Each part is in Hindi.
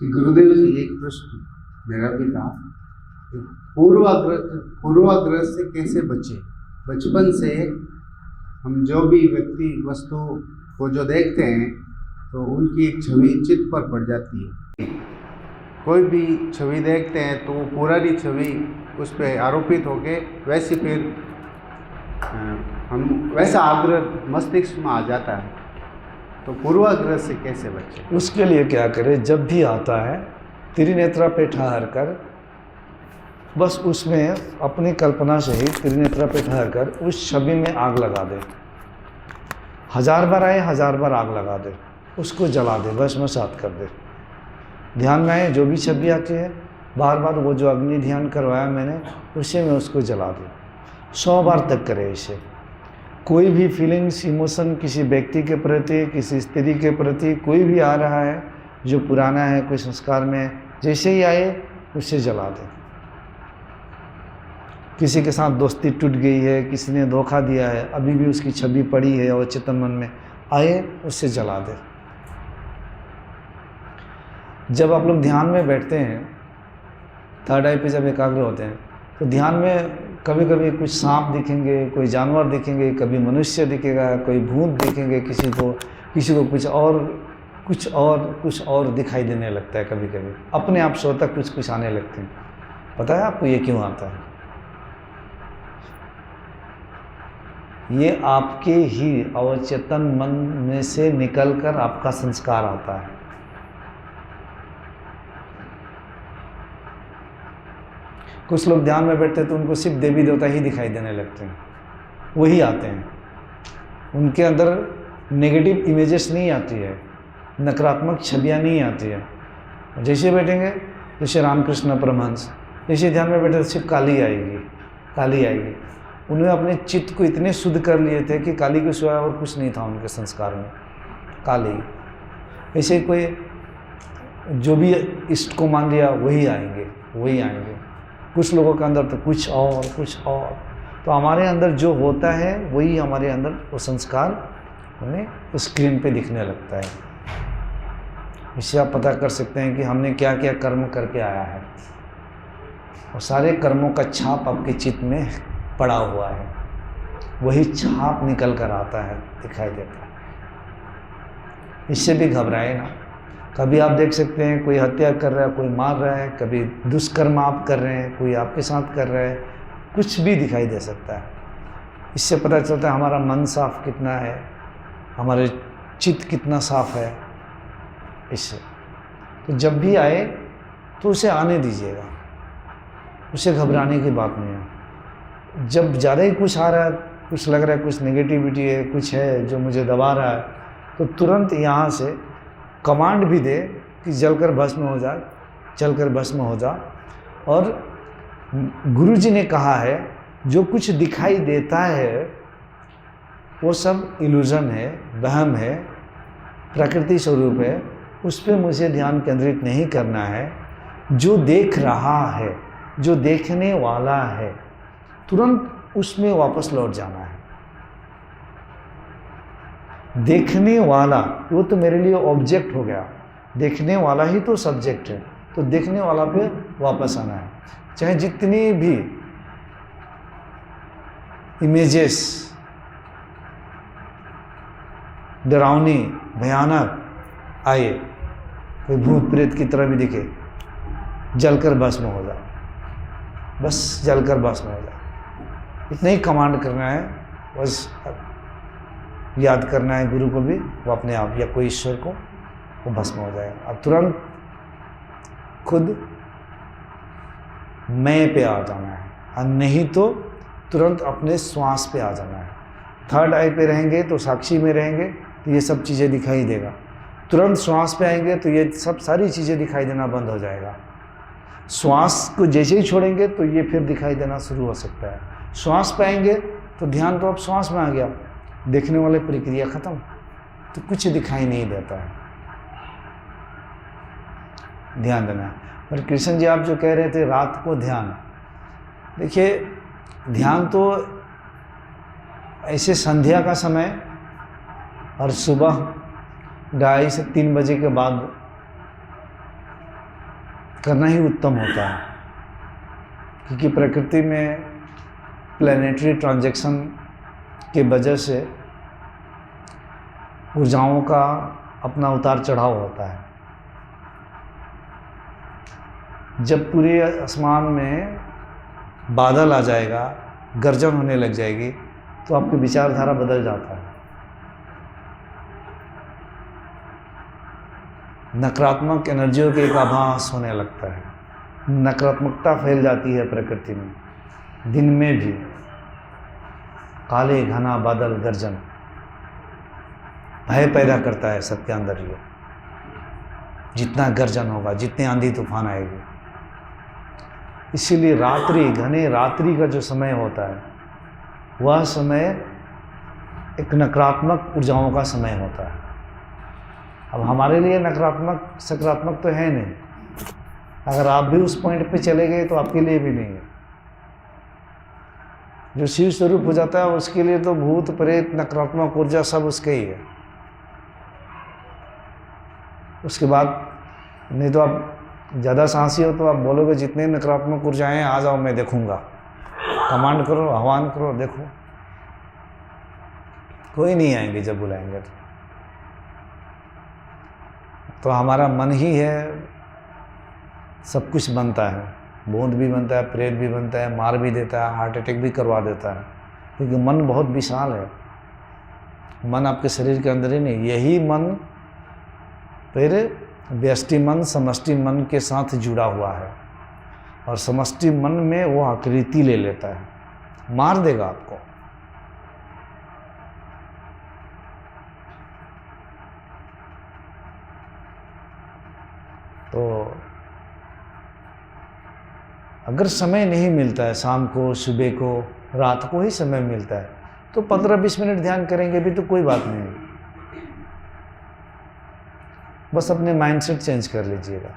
गुरुदेव जी, एक प्रश्न मेरा भी था कि पूर्वाग्रह से कैसे बचे। बचपन से हम जो भी व्यक्ति वस्तु को जो देखते हैं तो उनकी एक छवि चित्त पर पड़ जाती है। कोई भी छवि देखते हैं तो वो पुरानी छवि उस पर आरोपित होके वैसे फिर हम वैसा आग्रह मस्तिष्क में आ जाता है। तो पूर्वाग्रह से कैसे बचे? उसके लिए क्या करें, जब भी आता है त्रिनेत्रा पे ठहर कर बस उसमें अपनी कल्पना से ही त्रिनेत्रा पे ठहर कर उस छवि में आग लगा दे। 1000 बार आए 1000 बार आग लगा दे, उसको जला दे, भस्मसात कर दे। ध्यान में आए जो भी छवि आती है बार बार वो जो अग्नि ध्यान करवाया मैंने उसी में उसको जला दे। 100 बार तक करे इसे। कोई भी फीलिंग्स इमोशन किसी व्यक्ति के प्रति किसी स्त्री के प्रति कोई भी आ रहा है जो पुराना है कोई संस्कार में, जैसे ही आए उसे जला दे। किसी के साथ दोस्ती टूट गई है, किसी ने धोखा दिया है, अभी भी उसकी छवि पड़ी है और चेतन मन में आए उससे जला दे। जब आप लोग ध्यान में बैठते हैं, थर्ड आई पे जब एकाग्र होते हैं तो ध्यान में कभी कभी कुछ सांप दिखेंगे, कोई जानवर दिखेंगे, कभी मनुष्य दिखेगा, कोई भूत दिखेंगे, किसी को कुछ और दिखाई देने लगता है। कभी कभी अपने आप स्वतः कुछ आने लगते हैं। पता है आपको ये क्यों आता है? ये आपके ही अवचेतन मन में से निकलकर आपका संस्कार आता है। कुछ लोग ध्यान में बैठते हैं तो उनको सिर्फ देवी देवता ही दिखाई देने लगते हैं, वही आते हैं। उनके अंदर नेगेटिव इमेजेस नहीं आती है, नकारात्मक छवियाँ नहीं आती है। जैसे बैठेंगे जैसे रामकृष्ण परमहंस, जैसे ध्यान में बैठे तो सिर्फ काली आएगी। उन्होंने अपने चित्त को इतने शुद्ध कर लिए थे कि काली के सिवाय और कुछ नहीं था उनके संस्कार में, काली। ऐसे कोई जो भी इष्ट को मान लिया वही आएंगे। कुछ लोगों के अंदर तो कुछ और। तो हमारे अंदर जो होता है वही हमारे अंदर वो संस्कार हमें स्क्रीन पे दिखने लगता है। इससे आप पता कर सकते हैं कि हमने क्या क्या कर्म करके आया है, और सारे कर्मों का छाप आपके चित्त में पड़ा हुआ है। वही छाप निकल कर आता है, दिखाई देता है। इससे भी घबराए ना। कभी आप देख सकते हैं कोई हत्या कर रहा है, कोई मार रहा है, कभी दुष्कर्म आप कर रहे हैं, कोई आपके साथ कर रहा है, कुछ भी दिखाई दे सकता है। इससे पता चलता है हमारा मन साफ कितना है, हमारे चित्त कितना साफ है। इससे तो जब भी आए तो उसे आने दीजिएगा, उसे घबराने की बात नहीं है। जब ज़्यादा ही कुछ आ रहा है, कुछ लग रहा है कुछ नेगेटिविटी है, कुछ है जो मुझे दबा रहा है, तो तुरंत यहाँ से कमांड भी दे कि जलकर भस्म हो जा। और गुरुजी ने कहा है जो कुछ दिखाई देता है वो सब इल्यूजन है, वहम है, प्रकृति स्वरूप है, उस पर मुझे ध्यान केंद्रित नहीं करना है। जो देख रहा है, जो देखने वाला है, तुरंत उसमें वापस लौट जाना है। देखने वाला वो तो मेरे लिए ऑब्जेक्ट हो गया, देखने वाला ही तो सब्जेक्ट है, तो देखने वाला पे वापस आना है। चाहे जितनी भी इमेजेस डरावनी भयानक आए, कोई भूत प्रेत की तरह भी दिखे, जलकर भस्म हो जा, बस जलकर भस्म हो जा। इतना ही कमांड करना है, बस याद करना है गुरु को भी, वो अपने आप या कोई ईश्वर को, वो भस्म हो जाएगा। अब तुरंत खुद मैं पे आ जाना है, और नहीं तो तुरंत अपने श्वास पे आ जाना है। थर्ड आई पे रहेंगे तो साक्षी में रहेंगे तो ये सब चीज़ें दिखाई देगा। तुरंत श्वास पे आएंगे तो ये सब सारी चीज़ें दिखाई देना बंद हो जाएगा। श्वास को जैसे ही छोड़ेंगे तो ये फिर दिखाई देना शुरू हो सकता है। श्वास पे आएंगे तो ध्यान तो अब श्वास में आ गया, देखने वाली प्रक्रिया खत्म, तो कुछ दिखाई नहीं देता है। ध्यान देना। और कृष्ण जी आप जो कह रहे थे रात को ध्यान, देखिए ध्यान तो ऐसे संध्या का समय और सुबह 2:30 से 3 बजे के बाद करना ही उत्तम होता है, क्योंकि प्रकृति में प्लैनेटरी ट्रांजैक्शन के वजह से ऊर्जाओं का अपना उतार चढ़ाव होता है। जब पूरे आसमान में बादल आ जाएगा, गर्जन होने लग जाएगी, तो आपकी विचारधारा बदल जाता है। नकारात्मक एनर्जियों के एक आभास होने लगता है, नकारात्मकता फैल जाती है प्रकृति में। दिन में भी काले घना बादल गर्जन भय पैदा करता है सबके अंदर। ये जितना गर्जन होगा, जितने आंधी तूफान आएगी, इसीलिए रात्रि, घने रात्रि का जो समय होता है, वह समय एक नकारात्मक ऊर्जाओं का समय होता है। अब हमारे लिए नकारात्मक सकारात्मक तो है नहीं, अगर आप भी उस पॉइंट पे चले गए तो आपके लिए भी नहीं है। जो शिव स्वरूप हो जाता है उसके लिए तो भूत प्रेत नकारात्मक ऊर्जा सब उसके ही है। उसके बाद नहीं तो आप ज़्यादा साहसी हो तो आप बोलोगे जितने नकारात्मक ऊर्जाएं हैं आ जाओ, मैं देखूंगा, कमांड करो, आह्वान करो, देखो, कोई नहीं आएंगे जब बुलाएंगे। तो हमारा मन ही है, सब कुछ बनता है, भूत भी बनता है, प्रेत भी बनता है, मार भी देता है, हार्ट अटैक भी करवा देता है, क्योंकि मन बहुत विशाल है। मन आपके शरीर के अंदर ही नहीं, यही मन फिर व्यष्टि मन समष्टि मन के साथ जुड़ा हुआ है, और समष्टि मन में वो आकृति ले लेता है, मार देगा आपको। तो अगर समय नहीं मिलता है, शाम को, सुबह को, रात को ही समय मिलता है, तो 15-20 मिनट ध्यान करेंगे भी तो कोई बात नहीं है। बस अपने माइंडसेट चेंज कर लीजिएगा,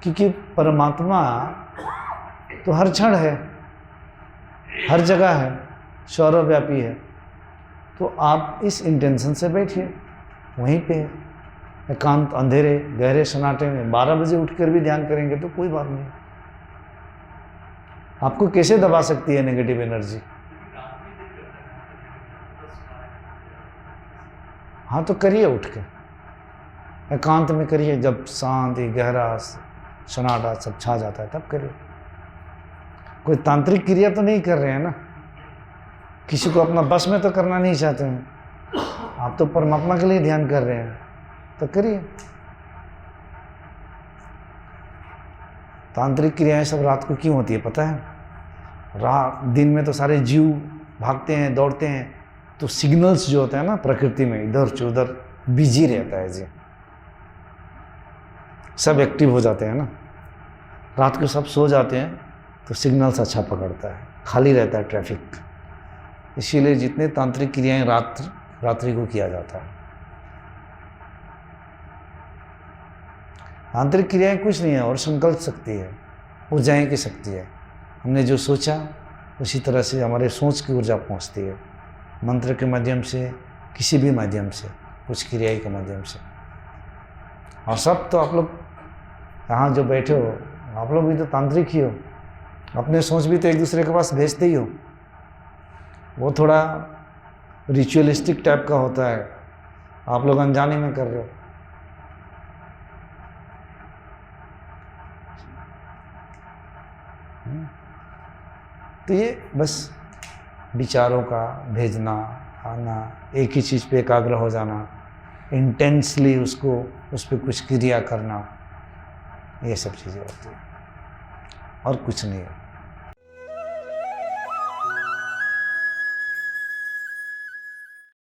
क्योंकि परमात्मा तो हर क्षण है, हर जगह है, सर्वव्यापी है। तो आप इस इंटेंशन से बैठिए, वहीं पे एकांत अंधेरे गहरे सन्नाटे में 12 बजे उठकर भी ध्यान करेंगे तो कोई बात नहीं। आपको कैसे दबा सकती है नेगेटिव एनर्जी? हाँ तो करिए, उठ के एकांत में करिए, जब शांति गहरा सन्नाटा सब छा जाता है तब करिए। कोई तांत्रिक क्रिया तो नहीं कर रहे हैं ना, किसी को अपना बस में तो करना नहीं चाहते हैं, आप तो परमात्मा के लिए ध्यान कर रहे हैं, तो करिए। तांत्रिक क्रियाएं सब रात को क्यों होती है पता है? दिन में तो सारे जीव भागते हैं, दौड़ते हैं, तो सिग्नल्स जो होते हैं ना प्रकृति में, इधर से उधर बिजी रहता है जी, सब एक्टिव हो जाते हैं ना। रात को सब सो जाते हैं तो सिग्नल्स अच्छा पकड़ता है, खाली रहता है ट्रैफिक। इसीलिए जितने तांत्रिक क्रियाएं रात्रि को किया जाता है। तांत्रिक क्रियाएं कुछ नहीं है और संकल्प शक्ति है, ऊर्जाएं की शक्ति है। हमने जो सोचा उसी तरह से हमारे सोच की ऊर्जा पहुंचती है, मंत्र के माध्यम से, किसी भी माध्यम से, कुछ क्रिया के माध्यम से। और सब तो आप लोग यहाँ जो बैठे हो, आप लोग भी तो तांत्रिक ही हो, अपने सोच भी तो एक दूसरे के पास भेजते ही हो। वो थोड़ा रिचुअलिस्टिक टाइप का होता है, आप लोग अनजाने में कर रहे हो। तो ये बस विचारों का भेजना आना, एक ही चीज़ पे एकाग्र हो जाना, इंटेंसली उसको उस पर कुछ क्रिया करना, ये सब चीज़ें होती हैं और कुछ नहीं है।